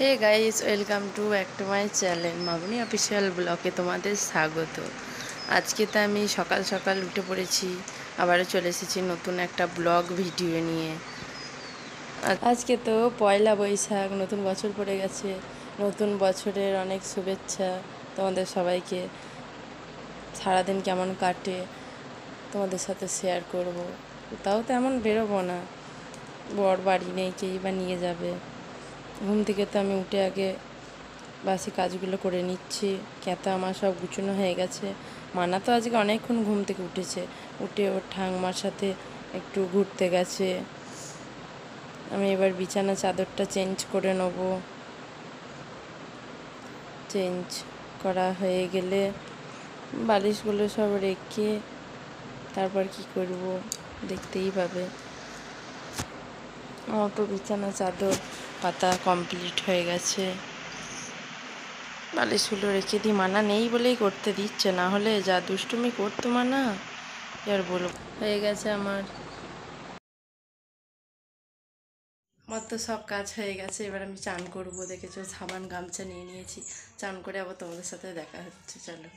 Hey guys, welcome to back to my channel Mamoni official ব্লগে তোমাদের স্বাগত। আজকে তো আমি সকাল সকাল উঠে পড়েছি, আবারও চলে এসেছি নতুন একটা ব্লগ ভিডিও নিয়ে। আজকে তো পয়লা বৈশাখ, নতুন বছর পড়ে গেছে। নতুন বছরের অনেক শুভেচ্ছা তোমাদের সবাইকে। সারাদিন কেমন কাটে তোমাদের সাথে শেয়ার করব। তাও তেমন বেরোবো না, বর বাড়ি নেই, কেই বা নিয়ে যাবে। ঘুম থেকে তো আমি উঠে আগে বাসি কাজগুলো করে নিচ্ছি। ক্যাতা আমার সব গুছানো হয়ে গেছে। মানা তো আজকে অনেকক্ষণ ঘুম থেকে উঠেছে, উঠে ওর ঠাংমার সাথে একটু ঘুরতে গেছে। আমি এবার বিছানা চাদরটা চেঞ্জ করে নেব। চেঞ্জ করা হয়ে গেলে বালিশগুলো সব রেখে তারপর কি করব দেখতেই পাবে। আমার তো বিছানা চাদর পাতা কমপ্লিট হয়ে গেছে। বালিশগুলো রেখে দিই, মানা নেই বলেই করতে দিচ্ছে, না হলে যা দুষ্টুমি করতো মানা আর বলবো। হয়ে গেছে আমার তো সব কাজ হয়ে গেছে। এবার আমি চান করবো। দেখেছো, সাবান গামছা নিয়ে নিয়েছি। চান করে আবার তোমাদের সাথে দেখা হচ্ছে। চলো,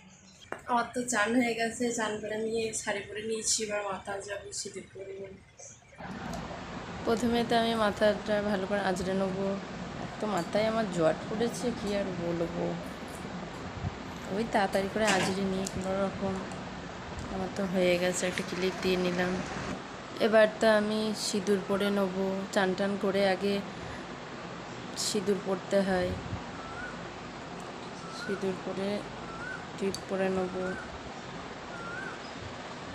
আমার তো চান হয়ে গেছে। চান করে আমি শাড়ি পরে নিয়েছি। এবার মাথা যাবো, সিঁদুর পরবো। প্রথমে তো আমি মাথাটা ভালো করে আঁচড়ে নেবো। তো মাথায় আমার জট পড়েছে, কি আর বলবো। ওই তাড়াতাড়ি করে আঁচড়ে নিয়ে কোনো রকম আমার তো হয়ে গেছে। একটা ক্লিপ দিয়ে নিলাম। এবার তো আমি সিঁদুর পরে নেবো। চান টান করে আগে সিঁদুর পরতে হয়। সিঁদুর পরে টিপ পরে নেবো।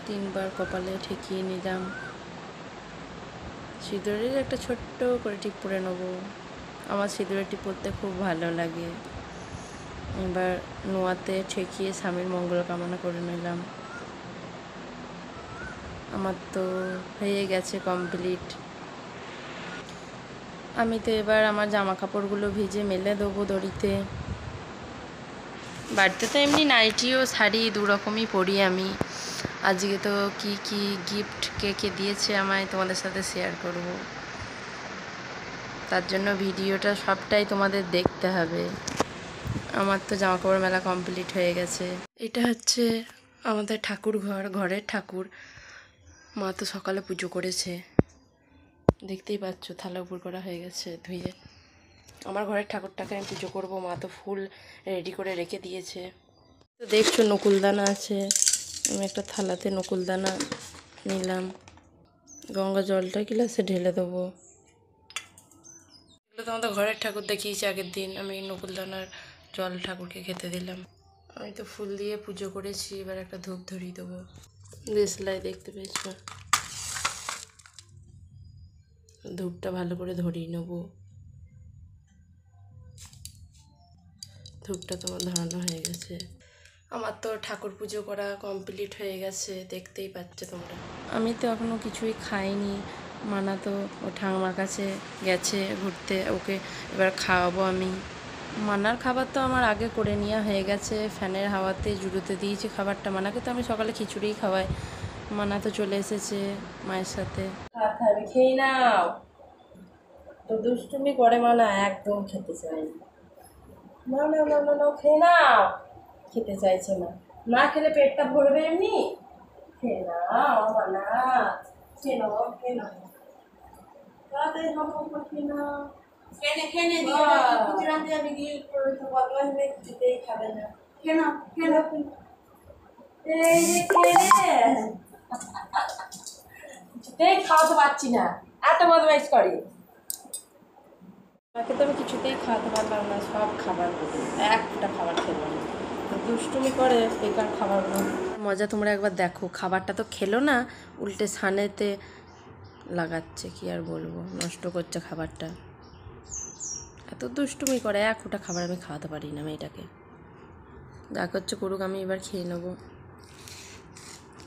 3বার কপালে ঠেকিয়ে নিলাম। সিঁদুরের একটা ছোট্ট করে টিপ পরে নেবো। আমার সিঁদুরের টিপ পরতে খুব ভালো লাগে। এবার নোয়াতে ঠেকিয়ে স্বামীর মঙ্গল কামনা করে নিলাম। আমার তো হয়ে গেছে কমপ্লিট। আমি তো এবার আমার জামা কাপড়গুলো ভিজে মেলে দেবো দড়িতে। বাড়িতে তো এমনি নাইটি ও শাড়ি দু রকমই পরি আমি। আজকে তো কি কি গিফট কে কে দিয়েছে আমায় তোমাদের সাথে শেয়ার করব। তার জন্য ভিডিওটা সবটাই তোমাদের দেখতে হবে। আমার তো জামা কাপড় মেলা কমপ্লিট হয়ে গেছে। এটা হচ্ছে আমাদের ঠাকুর ঘর, ঘরের ঠাকুর। মা তো সকালে পুজো করেছে, দেখতেই পাচ্ছ। থালা উপর করা হয়ে গেছে ধুয়ে। আমার ঘরের ঠাকুরটাকে আমি পুজো করবো। মা তো ফুল রেডি করে রেখে দিয়েছে। তো দেখছো নকুলদানা আছে। আমি একটা থালাতে নকুলদানা নিলাম। গঙ্গা জলটা গ্লাসে ঢেলে দেবো। এগুলো তো আমাদের ঘরের ঠাকুর দেখিয়েছি আগের দিন। আমি নকুলদানার জল ঠাকুরকে খেতে দিলাম। আমি তো ফুল দিয়ে পুজো করেছি। এবার একটা ধূপ ধরিয়ে দেবো। দেশলাই দেখতে পেয়েছো, ধূপটা ভালো করে ধরিয়ে নেবো। ধূপটা তোমার ধরানো হয়ে গেছে। আমার তো ঠাকুর পুজো করা কমপ্লিট হয়ে গেছে, দেখতেই পাচ্ছ তোমরা। আমি তো এখনও কিছুই খাইনি। মানা তো ও ঠাংমার কাছে গেছে ঘুরতে, ওকে এবার খাওয়াবো আমি। মানার খাবার তো আমার আগে করে নেওয়া হয়ে গেছে। ফ্যানের হাওয়াতে জুড়োতে দিয়েছি খাবারটা। মানাকে তো আমি সকালে খিচুড়িই খাওয়াই। মানা তো চলে এসেছে মায়ের সাথে। খাবে, খেয়ে নাও। তো দুষ্টুমি করে মানা, একদম খেতে চায় না। না না না না, খেয়ে নাও। খেতে চাইছে না। না খেলে পেটটা ভরবে এমনি। খেয়ে নাও মানা, খেয়ে নাও, খেয়ে নাও। তাড়াতাড়ি হামা খেয়ে নাও। খেয়ে নে দিয়ে খিচুড়ি আনতে যাবি, দিয়ে তো বদমাশ মেয়ে কিছুতেই খাবে না। খেয়ে নাও, খেয়ে নাও। এই যে খেয়ে নে। কিছুতেই খাওয়াতে পারছি না, এত বদমাইশ করে। তাকে তো আমি কিছুতেই খাওয়াতে পারলাম না। সব খাবার একটা খাবার খেলো না, দুষ্টুমি করে বেকার খাবারগুলো। মজা তোমরা একবার দেখো। খাবারটা তো খেলো না, উল্টে সানেতে লাগাচ্ছে। কি আর বলবো, নষ্ট করছে খাবারটা। এত দুষ্টুমি করে, এক ফোঁটা খাবার আমি খাওয়াতে পারি না মেয়েটাকে। যা করছে করুক, আমি এবার খেয়ে নেবো।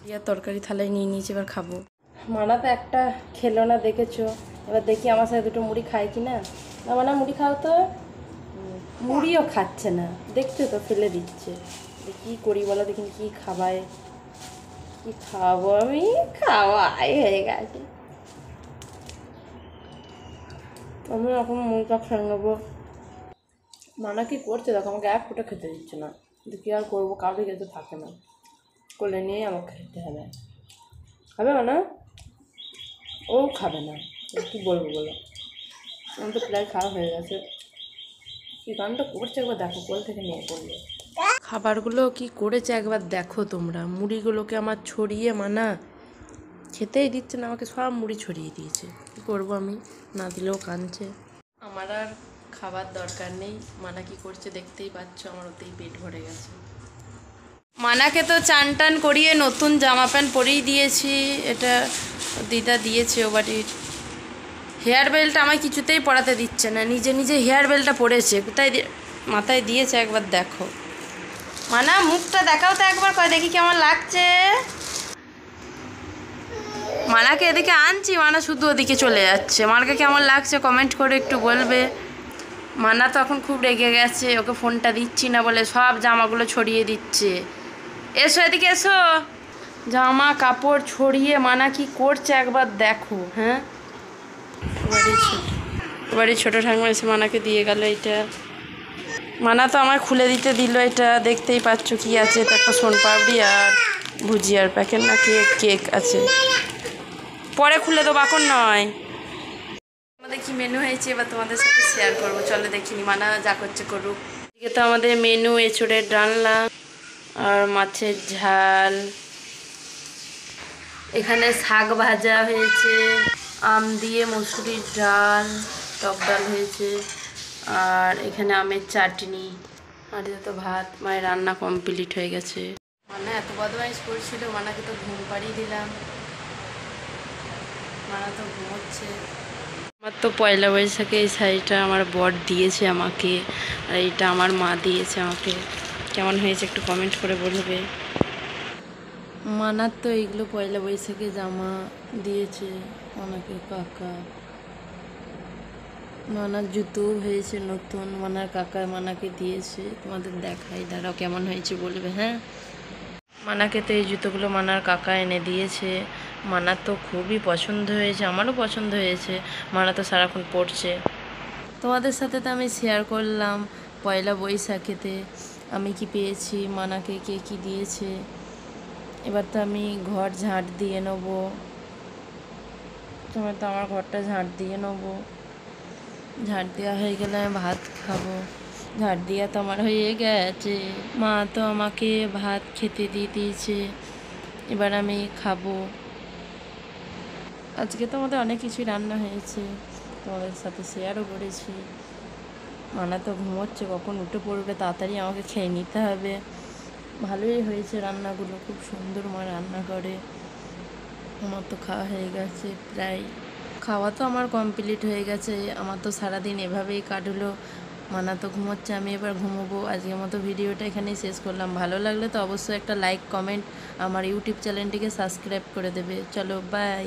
ইয়ার তরকারি থালায় নিয়ে নিয়েছি, এবার খাবো। মানা তো একটা খেলো না, দেখেছো। এবার দেখি আমার সাথে দুটো মুড়ি খায় কি না। না মানা, মুড়ি খাও তো। মুড়িও খাচ্ছে না, দেখছো তো, ফেলে দিচ্ছে। কী করি বলো দেখিনি, কী খাওয়ায়, কী খাওয়াবো আমি। খাওয়াই হয়ে গেছে। আমি এখন মুড়িটা খেয়ে নেবো। মানা কি করছে দেখো, আমাকে এক ফোঁটা খেতে দিচ্ছে না, কিন্তু কী আর করবো, কাউকে খেতে থাকে না, কোলে নিয়েই আমাকে খেতে হবে। খাবে না? ও খাবে না, কী বলবো বলো, আমার তো প্রায় খাওয়া হয়ে গেছে। কী গানটা করছে একবার দেখো, কোল থেকে নিয়ে পড়লো। খাবারগুলো কি করেছে একবার দেখো তোমরা, মুড়িগুলোকে আমার ছড়িয়ে মানা খেতেই দিচ্ছে না আমাকে, সব মুড়ি ছড়িয়ে দিয়েছে। কী করবো আমি, না দিলেও কাঁদছে। আমার আর খাবার দরকার নেই, মানা কি করছে দেখতেই পাচ্ছ, আমার ওতেই পেট ভরে গেছে। মানাকে তো চান টান করিয়ে নতুন জামা প্যান্ট পরিয়ে দিয়েছি, এটা দিদা দিয়েছে ও বাড়ির। হেয়ার বেল্ট আমায় কিছুতেই পরাতে দিচ্ছে না, নিজে নিজে হেয়ার বেল্টটা পরেছে, কোথায় মাথায় দিয়েছে একবার দেখো। মানা মুখটা দেখাও তো একবার, কয় দেখি কেমন লাগছে। মানাকে এদিকে আনছি, মানা শুধু ওদিকে চলে যাচ্ছে। মানাকে কেমন লাগছে কমেন্ট করে একটু বলবে। মানা তো এখন খুব রেগে গেছে, ওকে ফোনটা দিচ্ছি না বলে সব জামাগুলো ছড়িয়ে দিচ্ছে। এসো এদিকে এসো, জামা কাপড় ছড়িয়ে মানা কি করছে একবার দেখো। হ্যাঁ, এবারে ছোটো ঠাকুমা এসে মানাকে দিয়ে গেল এইটা। মানা তো আমায় খুলে দিতে দিল, এটা দেখতেই পাচ্ছ কি আছে, তো একটা সোনপাপড়ি আর ভুজিয়ার প্যাকেট না কেক আছে, পরে খুলে দেবো, এখন নয়। আমাদের কি মেনু হয়েছে এবার তোমাদের সাথে শেয়ার করবো, চলো দেখিনি, মানা যা করছে করুক। এদিকে তো আমাদের মেনু এঁচোড়ের ডালনা আর মাছের ঝাল, এখানে শাক ভাজা হয়েছে, আম দিয়ে মসুরির ডাল, টক ডাল হয়েছে, আর এখানে আমের চাটনি, আর এটা তো ভাত। মায়ের রান্না কমপ্লিট হয়ে গেছে। মানা এত বদমাইশ করছিল, মানাকে তো ঘুম পাড়িয়ে দিলাম, মানা তো ঘুমোচ্ছে। আমার তো পয়লা বৈশাখে এই শাড়িটা আমার বর দিয়েছে আমাকে, আর এইটা আমার মা দিয়েছে আমাকে। কেমন হয়েছে একটু কমেন্ট করে বলবে। মানার তো এইগুলো পয়লা বৈশাখে জামা দিয়েছে ওনাকে কাকা। মানার জুতো হয়েছে নতুন, মানার কাকা মানাকে দিয়েছে, তোমাদের দেখাই, দাঁড়াও কেমন হয়েছে বলবে। হ্যাঁ, মানাকে তো এই জুতোগুলো মানার কাকা এনে দিয়েছে, মানার তো খুবই পছন্দ হয়েছে, আমারও পছন্দ হয়েছে, মানা তো সারাক্ষণ পড়ছে। তোমাদের সাথে তো আমি শেয়ার করলাম পয়লা বৈশাখেতে আমি কি পেয়েছি, মানাকে কে কি দিয়েছে। এবার তো আমি ঘর ঝাঁট দিয়ে নেবো, তোমার তো আমার ঘরটা ঝাঁট দিয়ে নেবো, ঝাঁট দেওয়া হয়ে গেলে আমি ভাত খাবো। ঝাঁট দেওয়া তো আমার হয়ে গেছে, মা তো আমাকে ভাত খেতে দিয়ে দিয়েছে, এবার আমি খাবো। আজকে তো আমাদের অনেক কিছুই রান্না হয়েছে, তোমাদের সাথে শেয়ারও করেছি। মানা তো ঘুমোচ্ছে, কখন উঠে পড়বে, তাড়াতাড়ি আমাকে খেয়ে নিতে হবে। ভালোই হয়েছে রান্নাগুলো, খুব সুন্দর মা রান্না করে। আমার তো খাওয়া হয়ে গেছে প্রায়, খাওয়া তো আমার কমপ্লিট হয়ে গেছে। আমার তো সারাদিন এভাবেই কাটলো, মানা তো ঘুমোচ্ছে, আমি এবার ঘুমোবো। আজকের মতো ভিডিওটা এখানেই শেষ করলাম। ভালো লাগলে তো অবশ্যই একটা লাইক কমেন্ট, আমার ইউটিউব চ্যানেলটিকে সাবস্ক্রাইব করে দেবে। চলো বাই।